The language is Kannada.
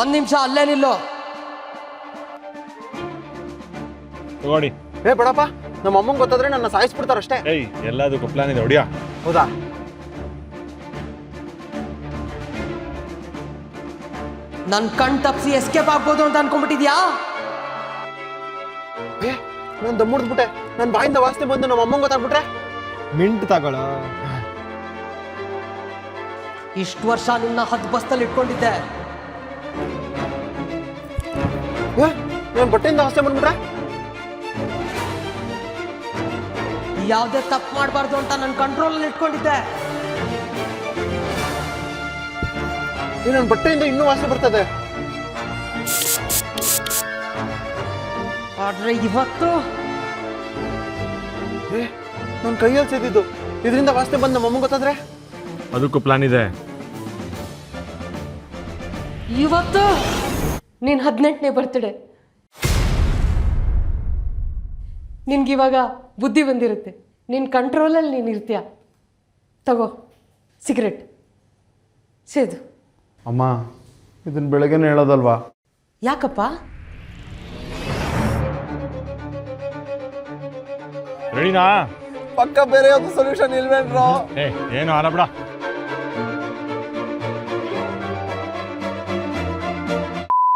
ಒಂದ್ ನಿಮಿಷ ಅಲ್ಲೇ ನಿಲ್ಲು. ತಗೊಳ್ಳಿ. ಬೇಡಪ್ಪ, ನಮ್ಮ ಅಮ್ಮಂಗೆ ಗೊತ್ತಾದ್ರೆ ನನ್ನ ಸಾಯಿಸ್ಬಿಡ್ತಾರಷ್ಟೇ. ಏಯ್, ಎಲ್ಲದಕ್ಕೂ ಪ್ಲಾನ್ ಇದೆ, ಹೊಡಿಯಾ. ಹೌದಾ? ನನ್ ಕಣ್ ತಪ್ಸಿ ಎಸ್ಕೇಪ್ ಆಗ್ಬೋದು ಅಂತ ಅನ್ಕೊಂಡ್ಬಿಟ್ಟಿದ್ಯಾ? ನಾನು ದಮ್ಮುಡ್ದ್ಬಿಟ್ಟೆ. ನನ್ನ ಬಾಯಿಂದ ವಾಸನೆ ಬಂದು ನಮ್ಮ ಅಮ್ಮಂಗೆ ಗೊತ್ತಾಗ್ಬಿಟ್ರೆ ಮಿಂಟ್ ತಗೊಳ. ಇಷ್ಟು ವರ್ಷ ನಿನ್ನ ಹದ್ ಬಸ್ತಲ್ಲಿ ಇಟ್ಕೊಂಡಿದ್ದೆ. ನನ್ನ ಬಟ್ಟೆಯಿಂದ ವಾಸನೆ ಬಂದ್ಬಿಟ್ರೆ ಯಾವ್ದೇ ತಪ್ಪು ಮಾಡಬಾರ್ದು ಅಂತ ನನ್ನ ಕಂಟ್ರೋಲ್ ಅಲ್ಲಿ ಇಟ್ಕೊಂಡಿದ್ದೆ. ನನ್ನ ಬಟ್ಟೆಯಿಂದ ಇನ್ನೂ ವಾಸನೆ ಬರ್ತದೆ. ಆದ್ರೆ ಇವತ್ತು ನನ್ನ ಕೈಯಲ್ಲಿ ಸೇದಿದ್ದು, ಇದರಿಂದ ವಾಸನೆ ಬಂದು ನಮ್ಮ ಅಮ್ಮಂಗೆ ಗೊತ್ತಾದ್ರೆ ಅದಕ್ಕೂ ಪ್ಲಾನ್ ಇದೆ. ಇವತ್ತು ನೀನ್ 18ನೇ ಬರ್ತ್ಡೇ. ನಿನ್ಗಿವಾಗ ಬುದ್ಧಿ ಬಂದಿರುತ್ತೆ. ನಿನ್ನ ಕಂಟ್ರೋಲಲ್ಲಿ ನೀನು ಇರ್ತೀಯ. ತಗೋ ಸಿಗರೆಟ್ ಸೇದು. ಅಮ್ಮ, ಇದನ್ನ ಬೆಳಗ್ಗೆನೇ ಹೇಳೋದಲ್ವಾ? ಯಾಕಪ್ಪ? ರೆಡಿನಾ? ಪಕ್ಕ ಬೇರೆ ಯಾವ್ದು ಸೊಲ್ಯೂಷನ್ ಇಲ್ವೇನ್ರೋ? ಏನು ಅಲ್ಲ ಬಿಡ.